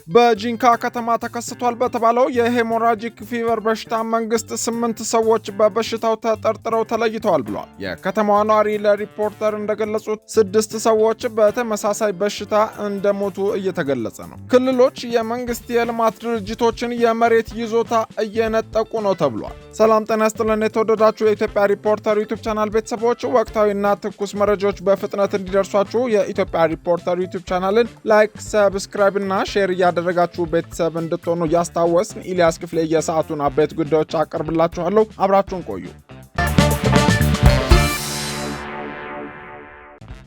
በጂንካ ከተማ ተከስቷል በተባለው የሄሞራጂክ ፊቨር በሽታ መንግስት 8 ሰዎች በበሽታው ተጠርጥረው ተለይተዋል ብሏል። የከተማዋ ነዋሪ ለሪፖርተር እንደገለጹት 6 ሰዎች በተመሳሳይ በሽታ እንደሞቱ እየተገለጸ ነው። ክልሎች የመንግስት የልማት ድርጅቶችን የመሬት ይዞታ እየነጠቁ ነው ተብሏል። ሰላም ጤና ይስጥልን የተወደዳችሁ የኢትዮጵያ ሪፖርተር ዩቲዩብ ቻናል ቤተሰቦች፣ ወቅታዊና ትኩስ መረጃዎች በፍጥነት እንዲደርሷችሁ የኢትዮጵያ ሪፖርተር ዩቲዩብ ቻናልን ላይክ፣ ሰብስክራይብ እና ሼር ያደረጋችሁ ቤተሰብ እንድትሆኑ ያስታወስን። ኢሊያስ ክፍሌ የሰዓቱን አበይት ጉዳዮች አቀርብላችኋለሁ። አብራችሁን ቆዩ።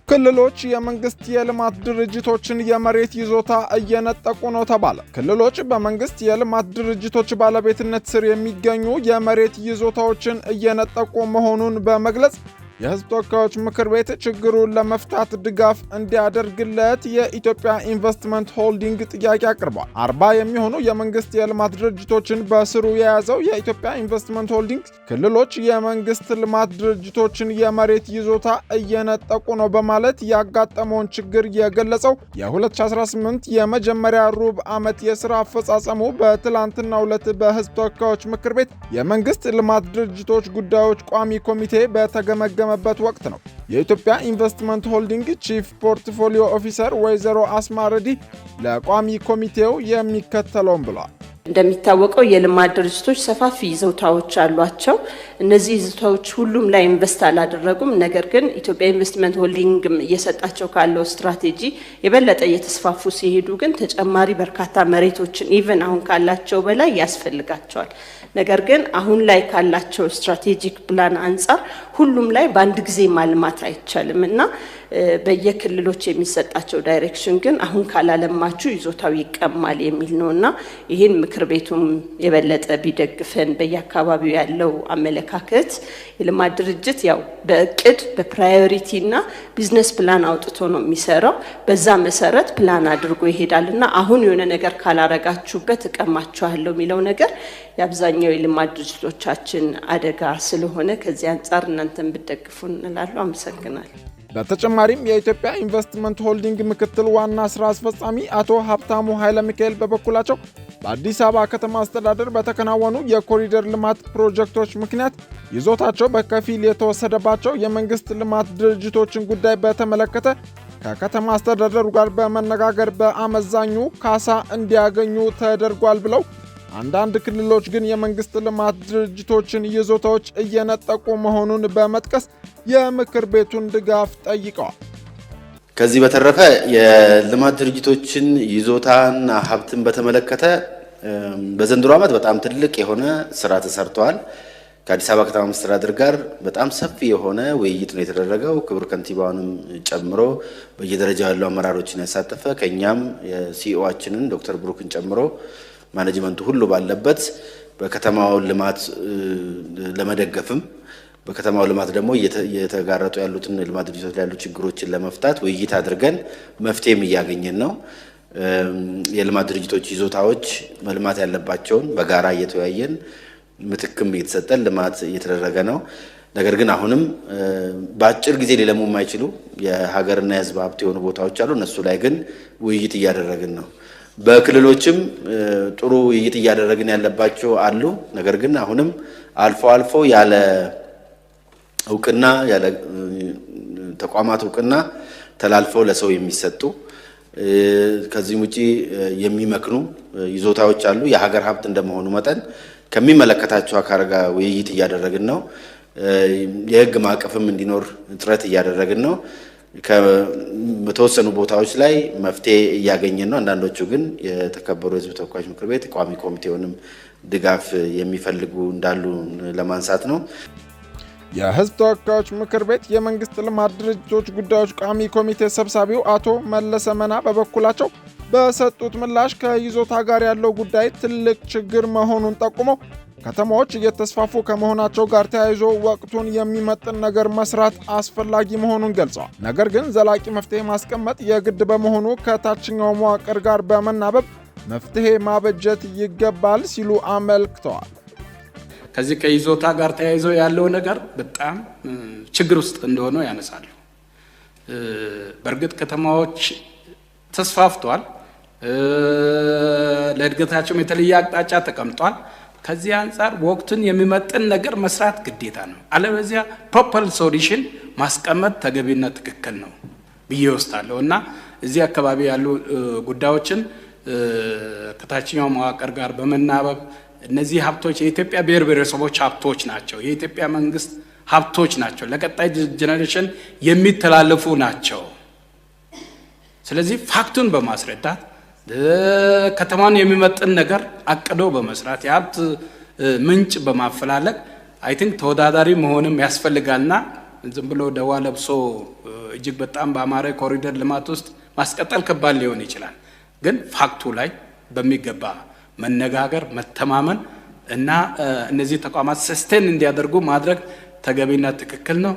ክልሎች የመንግስት የልማት ድርጅቶችን የመሬት ይዞታ እየነጠቁ ነው ተባለ። ክልሎች በመንግስት የልማት ድርጅቶች ባለቤትነት ስር የሚገኙ የመሬት ይዞታዎችን እየነጠቁ መሆኑን በመግለጽ የህዝብ ተወካዮች ምክር ቤት ችግሩን ለመፍታት ድጋፍ እንዲያደርግለት የኢትዮጵያ ኢንቨስትመንት ሆልዲንግ ጥያቄ አቅርቧል። 40 የሚሆኑ የመንግስት የልማት ድርጅቶችን በስሩ የያዘው የኢትዮጵያ ኢንቨስትመንት ሆልዲንግ ክልሎች የመንግስት ልማት ድርጅቶችን የመሬት ይዞታ እየነጠቁ ነው በማለት ያጋጠመውን ችግር የገለጸው የ2018 የመጀመሪያ ሩብ ዓመት የሥራ አፈጻጸሙ በትላንትናው ዕለት በህዝብ ተወካዮች ምክር ቤት የመንግስት ልማት ድርጅቶች ጉዳዮች ቋሚ ኮሚቴ በተገመገመበት ወቅት ነው። የኢትዮጵያ ኢንቨስትመንት ሆልዲንግ ቺፍ ፖርትፎሊዮ ኦፊሰር ወይዘሮ አስማረዲ ለቋሚ ኮሚቴው የሚከተለውን ብለዋል። እንደሚታወቀው የልማት ድርጅቶች ሰፋፊ ይዞታዎች አሏቸው። እነዚህ ይዞታዎች ሁሉም ላይ ኢንቨስት አላደረጉም። ነገር ግን ኢትዮጵያ ኢንቨስትመንት ሆልዲንግ እየሰጣቸው ካለው ስትራቴጂ የበለጠ እየተስፋፉ ሲሄዱ ግን ተጨማሪ በርካታ መሬቶችን ኢቨን አሁን ካላቸው በላይ ያስፈልጋቸዋል። ነገር ግን አሁን ላይ ካላቸው ስትራቴጂክ ፕላን አንጻር ሁሉም ላይ በአንድ ጊዜ ማልማት አይቻልም እና በየክልሎች የሚሰጣቸው ዳይሬክሽን ግን አሁን ካላለማችሁ ይዞታው ይቀማል የሚል ነውና ይህን ምክር ቤቱም የበለጠ ቢደግፈን በየአካባቢው ያለው አመለካከት የልማት ድርጅት ያው በእቅድ በፕራዮሪቲና ቢዝነስ ፕላን አውጥቶ ነው የሚሰራው። በዛ መሰረት ፕላን አድርጎ ይሄዳልና አሁን የሆነ ነገር ካላረጋችሁበት እቀማችኋለሁ የሚለው ነገር የአብዛኛው የልማት ድርጅቶቻችን አደጋ ስለሆነ ከዚህ አንጻር እናንተን ብትደግፉ እንላለሁ። አመሰግናለሁ። በተጨማሪም የኢትዮጵያ ኢንቨስትመንት ሆልዲንግ ምክትል ዋና ስራ አስፈጻሚ አቶ ሀብታሙ ኃይለ ሚካኤል በበኩላቸው በአዲስ አበባ ከተማ አስተዳደር በተከናወኑ የኮሪደር ልማት ፕሮጀክቶች ምክንያት ይዞታቸው በከፊል የተወሰደባቸው የመንግስት ልማት ድርጅቶችን ጉዳይ በተመለከተ ከከተማ አስተዳደሩ ጋር በመነጋገር በአመዛኙ ካሳ እንዲያገኙ ተደርጓል ብለው አንዳንድ ክልሎች ግን የመንግስት ልማት ድርጅቶችን ይዞታዎች እየነጠቁ መሆኑን በመጥቀስ የምክር ቤቱን ድጋፍ ጠይቀዋል። ከዚህ በተረፈ የልማት ድርጅቶችን ይዞታና ሀብትን በተመለከተ በዘንድሮ ዓመት በጣም ትልቅ የሆነ ስራ ተሰርቷል። ከአዲስ አበባ ከተማ መስተዳድር ጋር በጣም ሰፊ የሆነ ውይይት ነው የተደረገው። ክቡር ከንቲባውንም ጨምሮ በየደረጃው ያሉ አመራሮችን ያሳተፈ ከኛም የሲኢኦአችንን ዶክተር ብሩክን ጨምሮ ማኔጅመንቱ ሁሉ ባለበት በከተማው ልማት ለመደገፍም በከተማው ልማት ደግሞ እየተጋረጡ ያሉትን ልማት ድርጅቶች ላይ ያሉ ችግሮችን ለመፍታት ውይይት አድርገን መፍትሄም እያገኘን ነው። የልማት ድርጅቶች ይዞታዎች መልማት ያለባቸውን በጋራ እየተወያየን ምትክም እየተሰጠን ልማት እየተደረገ ነው። ነገር ግን አሁንም በአጭር ጊዜ ሊለሙ የማይችሉ የሀገርና የሕዝብ ሀብት የሆኑ ቦታዎች አሉ። እነሱ ላይ ግን ውይይት እያደረግን ነው። በክልሎችም ጥሩ ውይይት እያደረግን ያለባቸው አሉ። ነገር ግን አሁንም አልፎ አልፎ ያለ እውቅና ያለ ተቋማት እውቅና ተላልፈው ለሰው የሚሰጡ ከዚህም ውጪ የሚመክኑ ይዞታዎች አሉ። የሀገር ሀብት እንደመሆኑ መጠን ከሚመለከታቸው አካል ጋር ውይይት እያደረግን ነው። የህግ ማዕቀፍም እንዲኖር ጥረት እያደረግን ነው። በተወሰኑ ቦታዎች ላይ መፍትሄ እያገኘን ነው። አንዳንዶቹ ግን የተከበሩ የህዝብ ተወካዮች ምክር ቤት ቋሚ ኮሚቴውንም ድጋፍ የሚፈልጉ እንዳሉ ለማንሳት ነው። የህዝብ ተወካዮች ምክር ቤት የመንግስት ልማት ድርጅቶች ጉዳዮች ቋሚ ኮሚቴ ሰብሳቢው አቶ መለሰ መና በበኩላቸው በሰጡት ምላሽ ከይዞታ ጋር ያለው ጉዳይ ትልቅ ችግር መሆኑን ጠቁመው ከተማዎች እየተስፋፉ ከመሆናቸው ጋር ተያይዞ ወቅቱን የሚመጥን ነገር መስራት አስፈላጊ መሆኑን ገልጸዋል። ነገር ግን ዘላቂ መፍትሄ ማስቀመጥ የግድ በመሆኑ ከታችኛው መዋቅር ጋር በመናበብ መፍትሄ ማበጀት ይገባል ሲሉ አመልክተዋል። ከዚህ ከይዞታ ጋር ተያይዞ ያለው ነገር በጣም ችግር ውስጥ እንደሆነ ያነሳሉ። በእርግጥ ከተማዎች ተስፋፍቷል። ለእድገታቸው የተለየ አቅጣጫ ተቀምጧል። ከዚህ አንፃር ወቅቱን የሚመጥን ነገር መስራት ግዴታ ነው። አለበለዚያ ፕሮፐር ሶሉሽን ማስቀመጥ ተገቢና ትክክል ነው ብዬ ወስዳለሁ እና እዚህ አካባቢ ያሉ ጉዳዮችን ከታችኛው መዋቅር ጋር በመናበብ እነዚህ ሀብቶች የኢትዮጵያ ብሔር ብሔረሰቦች ሀብቶች ናቸው። የኢትዮጵያ መንግስት ሀብቶች ናቸው። ለቀጣይ ጄኔሬሽን የሚተላለፉ ናቸው። ስለዚህ ፋክቱን በማስረዳት ከተማን የሚመጥን ነገር አቅዶ በመስራት የሀብት ምንጭ በማፈላለግ አይ ቲንክ ተወዳዳሪ መሆንም ያስፈልጋልና ዝም ብሎ ደዋ ለብሶ እጅግ በጣም በአማረ ኮሪደር ልማት ውስጥ ማስቀጠል ከባድ ሊሆን ይችላል። ግን ፋክቱ ላይ በሚገባ መነጋገር፣ መተማመን እና እነዚህ ተቋማት ሰስቴን እንዲያደርጉ ማድረግ ተገቢና ትክክል ነው።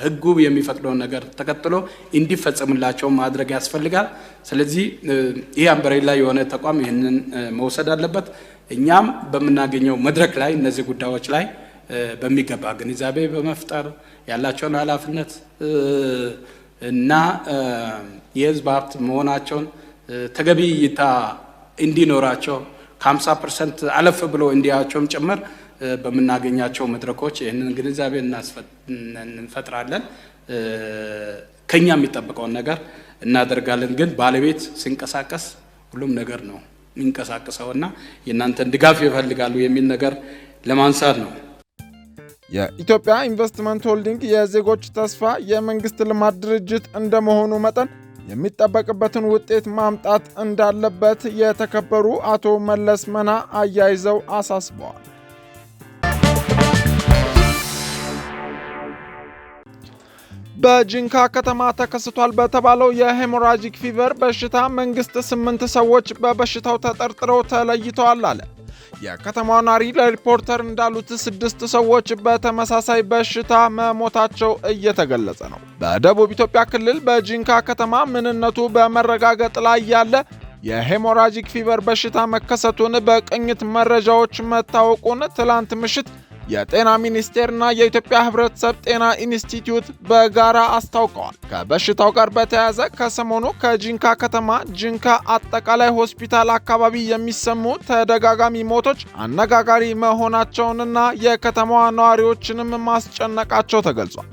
ህጉ የሚፈቅደውን ነገር ተከትሎ እንዲፈጸምላቸው ማድረግ ያስፈልጋል። ስለዚህ ይህ አምብሬላ የሆነ ተቋም ይህንን መውሰድ አለበት። እኛም በምናገኘው መድረክ ላይ እነዚህ ጉዳዮች ላይ በሚገባ ግንዛቤ በመፍጠር ያላቸውን ኃላፊነት እና የህዝብ ሀብት መሆናቸውን ተገቢ እይታ እንዲኖራቸው ከ50% አለፍ ብሎ እንዲያቸውም ጭምር በምናገኛቸው መድረኮች ይህንን ግንዛቤ እንፈጥራለን። ከኛ የሚጠበቀውን ነገር እናደርጋለን። ግን ባለቤት ሲንቀሳቀስ ሁሉም ነገር ነው የሚንቀሳቀሰውና የእናንተን ድጋፍ ይፈልጋሉ የሚል ነገር ለማንሳት ነው። የኢትዮጵያ ኢንቨስትመንት ሆልዲንግ የዜጎች ተስፋ የመንግስት ልማት ድርጅት እንደመሆኑ መጠን የሚጠበቅበትን ውጤት ማምጣት እንዳለበት የተከበሩ አቶ መለስ መና አያይዘው አሳስበዋል። በጂንካ ከተማ ተከስቷል በተባለው የሄሞራጂክ ፊቨር በሽታ መንግስት 8 ሰዎች በበሽታው ተጠርጥረው ተለይተዋል አለ። የከተማው ነዋሪ ለሪፖርተር እንዳሉት 6 ሰዎች በተመሳሳይ በሽታ መሞታቸው እየተገለጸ ነው። በደቡብ ኢትዮጵያ ክልል በጂንካ ከተማ ምንነቱ በመረጋገጥ ላይ ያለ የሄሞራጂክ ፊቨር በሽታ መከሰቱን በቅኝት መረጃዎች መታወቁን ትላንት ምሽት የጤና ሚኒስቴርና የኢትዮጵያ ሕብረተሰብ ጤና ኢንስቲትዩት በጋራ አስታውቀዋል። ከበሽታው ጋር በተያያዘ ከሰሞኑ ከጂንካ ከተማ ጂንካ አጠቃላይ ሆስፒታል አካባቢ የሚሰሙ ተደጋጋሚ ሞቶች አነጋጋሪ መሆናቸውንና የከተማዋ ነዋሪዎችንም ማስጨነቃቸው ተገልጿል።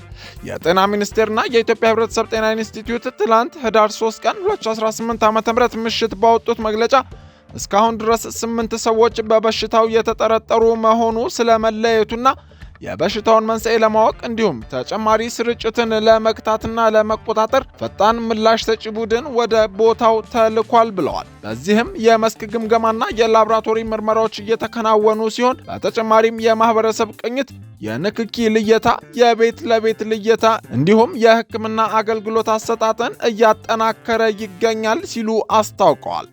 የጤና ሚኒስቴርና የኢትዮጵያ ሕብረተሰብ ጤና ኢንስቲትዩት ትላንት ህዳር 3 ቀን 2018 ዓ.ም ምሽት ባወጡት መግለጫ እስካሁን ድረስ 8 ሰዎች በበሽታው የተጠረጠሩ መሆኑ ስለመለየቱና የበሽታውን መንስኤ ለማወቅ እንዲሁም ተጨማሪ ስርጭትን ለመግታትና ለመቆጣጠር ፈጣን ምላሽ ሰጪ ቡድን ወደ ቦታው ተልኳል ብለዋል። በዚህም የመስክ ግምገማና የላቦራቶሪ ምርመራዎች እየተከናወኑ ሲሆን በተጨማሪም የማህበረሰብ ቅኝት፣ የንክኪ ልየታ፣ የቤት ለቤት ልየታ እንዲሁም የሕክምና አገልግሎት አሰጣጥን እያጠናከረ ይገኛል ሲሉ አስታውቀዋል።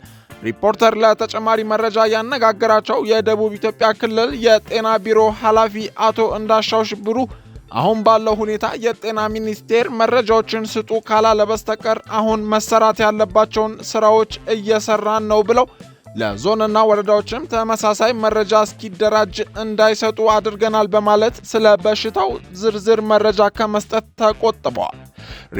ሪፖርተር ለተጨማሪ መረጃ ያነጋገራቸው የደቡብ ኢትዮጵያ ክልል የጤና ቢሮ ኃላፊ አቶ እንዳሻው ሽብሩ አሁን ባለው ሁኔታ የጤና ሚኒስቴር መረጃዎችን ስጡ ካላለ በስተቀር አሁን መሰራት ያለባቸውን ስራዎች እየሰራን ነው ብለው ለዞንና ወረዳዎችም ተመሳሳይ መረጃ እስኪደራጅ እንዳይሰጡ አድርገናል በማለት ስለ በሽታው ዝርዝር መረጃ ከመስጠት ተቆጥበዋል።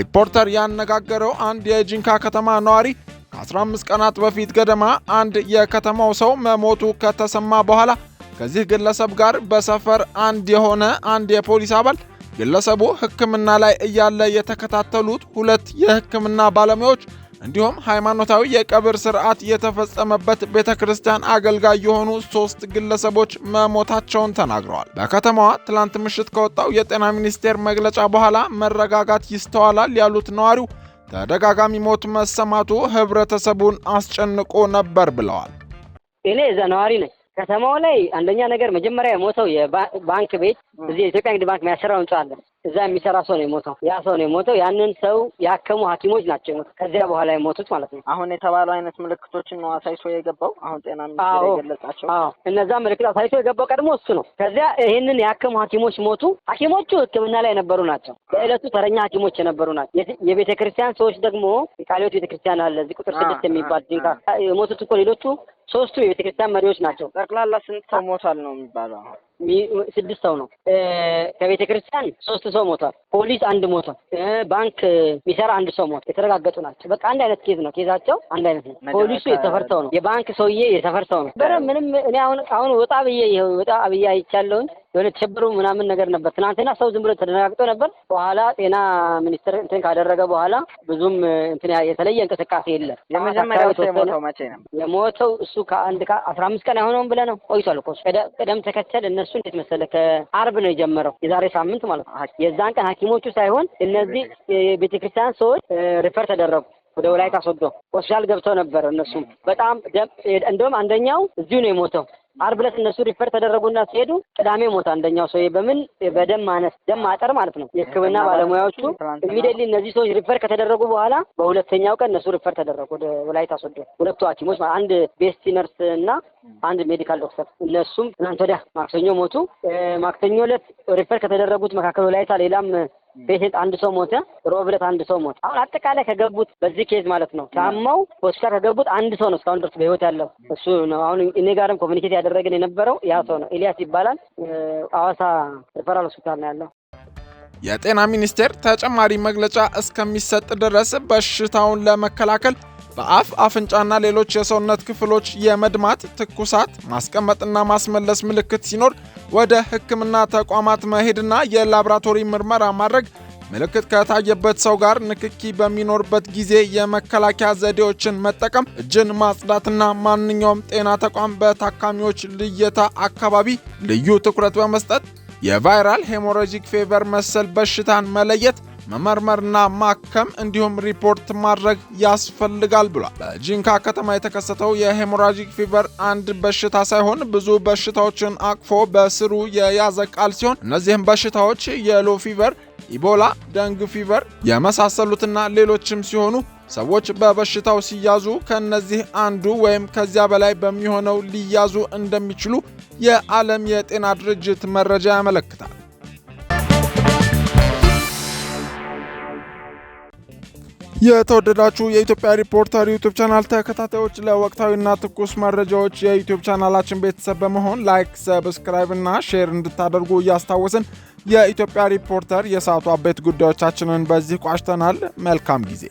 ሪፖርተር ያነጋገረው አንድ የጂንካ ከተማ ነዋሪ ከ15 ቀናት በፊት ገደማ አንድ የከተማው ሰው መሞቱ ከተሰማ በኋላ ከዚህ ግለሰብ ጋር በሰፈር አንድ የፖሊስ አባል ግለሰቡ ሕክምና ላይ እያለ የተከታተሉት 2 የሕክምና ባለሙያዎች እንዲሁም ሃይማኖታዊ የቀብር ስርዓት የተፈጸመበት ቤተክርስቲያን አገልጋይ የሆኑ 3 ግለሰቦች መሞታቸውን ተናግረዋል። በከተማዋ ትላንት ምሽት ከወጣው የጤና ሚኒስቴር መግለጫ በኋላ መረጋጋት ይስተዋላል ያሉት ነዋሪው ተደጋጋሚ ሞት መሰማቱ ህብረተሰቡን አስጨንቆ ነበር ብለዋል። እኔ እዛ ነዋሪ ነኝ። ከተማው ላይ አንደኛ ነገር መጀመሪያ የሞተው የባንክ ቤት እዚህ የኢትዮጵያ ንግድ ባንክ የሚያሰራው ህንጻ አለ። እዛ የሚሰራ ሰው ነው የሞተው። ያ ሰው ነው የሞተው። ያንን ሰው ያከሙ ሐኪሞች ናቸው የሞቱት። ከዚያ በኋላ የሞቱት ማለት ነው። አሁን የተባለው አይነት ምልክቶችን ነው አሳይቶ የገባው። አሁን ጤና ሚኒስቴር የገለጻቸው እነዛ ምልክት አሳይቶ የገባው ቀድሞ እሱ ነው። ከዚያ ይሄንን ያከሙ ሐኪሞች ሞቱ። ሐኪሞቹ ሕክምና ላይ የነበሩ ናቸው። በእለቱ ተረኛ ሐኪሞች የነበሩ ናቸው። የቤተ ክርስቲያን ሰዎች ደግሞ የቃሊዮት ቤተ ክርስቲያን አለ እዚህ ቁጥር 6 የሚባል ጂንካ የሞቱት እኮ ሌሎቹ 3 የቤተ ክርስቲያን መሪዎች ናቸው። ጠቅላላ ስንት ሰው ሞቷል ነው የሚባለው? 6 ሰው ነው። ከቤተ ክርስቲያን 3 ሰው ሞቷል። ፖሊስ 1 ሞቷል። ባንክ የሚሰራ 1 ሰው ሞቷል። የተረጋገጡ ናቸው። በቃ አንድ አይነት ኬዝ ነው። ኬዛቸው አንድ አይነት ነው። ፖሊሱ የሰፈር ሰው ነው። የባንክ ሰውዬ የሰፈር ሰው ነው። ምንም እኔ አሁን ወጣ ብዬ አይቻለሁኝ። የሆነ ተሸብሩ ምናምን ነገር ነበር። ትናንትና ሰው ዝም ብሎ ተደናግጦ ነበር። በኋላ ጤና ሚኒስቴር እንትን ካደረገ በኋላ ብዙም እንትን የተለየ እንቅስቃሴ የለም። የመጀመሪያው ሰው የሞተው መቼ ነው? የሞተው እሱ ከ15 ቀን አይሆነውም ብለህ ነው። ቆይቷል እኮ ቀደም ተከተል። እነሱ እንዴት መሰለህ ከአርብ ነው የጀመረው፣ የዛሬ ሳምንት ማለት ነው። የዛን ቀን ሐኪሞቹ ሳይሆን እነዚህ የቤተክርስቲያን ሰዎች ሪፈር ተደረጉ ወደ ወላይታ ሶዶ ሆስፒታል ገብተው ነበር። እነሱም በጣም እንደውም አንደኛው እዚሁ ነው የሞተው። አርብ ዕለት እነሱ ሪፈር ተደረጉና ሲሄዱ ቅዳሜ ሞታ አንደኛው ሰው በደም ማነስ ደም ማጠር ማለት ነው። የሕክምና ባለሙያዎቹ ኢሚዲየትሊ እነዚህ ሰዎች ሪፈር ከተደረጉ በኋላ በሁለተኛው ቀን እነሱ ሪፈር ተደረጉ ወደ ወላይታ ሶዶ። ሁለቱ ሐኪሞች አንድ ቤስቲ ነርስ እና አንድ ሜዲካል ዶክተር እነሱም ትናንት ወዲያ ማክሰኞ ሞቱ። ማክሰኞ ዕለት ሪፈር ከተደረጉት መካከል ወላይታ ሌላም ፔሽንት 1 ሰው ሞተ። ሮብ ዕለት 1 ሰው ሞተ። አሁን አጠቃላይ ከገቡት በዚህ ኬዝ ማለት ነው ታመው ሆስፒታል ከገቡት 1 ሰው ነው እስካሁን ድረስ በህይወት ያለው እሱ ነው። አሁን እኔ ጋርም ኮሚኒኬት ያደረገን የነበረው ያ ሰው ነው። ኤልያስ ይባላል። ሐዋሳ ሪፈራል ሆስፒታል ነው ያለው። የጤና ሚኒስቴር ተጨማሪ መግለጫ እስከሚሰጥ ድረስ በሽታውን ለመከላከል በአፍ አፍንጫና ሌሎች የሰውነት ክፍሎች የመድማት፣ ትኩሳት፣ ማስቀመጥና ማስመለስ ምልክት ሲኖር ወደ ሕክምና ተቋማት መሄድና የላቦራቶሪ ምርመራ ማድረግ፣ ምልክት ከታየበት ሰው ጋር ንክኪ በሚኖርበት ጊዜ የመከላከያ ዘዴዎችን መጠቀም፣ እጅን ማጽዳትና ማንኛውም ጤና ተቋም በታካሚዎች ልየታ አካባቢ ልዩ ትኩረት በመስጠት የቫይራል ሄሞራጂክ ፌቨር መሰል በሽታን መለየት፣ መመርመርና ማከም እንዲሁም ሪፖርት ማድረግ ያስፈልጋል ብሏል። በጂንካ ከተማ የተከሰተው የሄሞራጂክ ፊቨር አንድ በሽታ ሳይሆን ብዙ በሽታዎችን አቅፎ በስሩ የያዘ ቃል ሲሆን እነዚህም በሽታዎች የሎ ፊቨር፣ ኢቦላ፣ ደንግ ፊቨር የመሳሰሉትና ሌሎችም ሲሆኑ ሰዎች በበሽታው ሲያዙ ከነዚህ አንዱ ወይም ከዚያ በላይ በሚሆነው ሊያዙ እንደሚችሉ የዓለም የጤና ድርጅት መረጃ ያመለክታል። የተወደዳችሁ የኢትዮጵያ ሪፖርተር ዩቲዩብ ቻናል ተከታታዮች ለወቅታዊና ትኩስ መረጃዎች የዩቲዩብ ቻናላችን ቤተሰብ በመሆን ላይክ፣ ሰብስክራይብ እና ሼር እንድታደርጉ እያስታወስን የኢትዮጵያ ሪፖርተር የሰዓቱ አበይት ጉዳዮቻችንን በዚህ ቋጭተናል። መልካም ጊዜ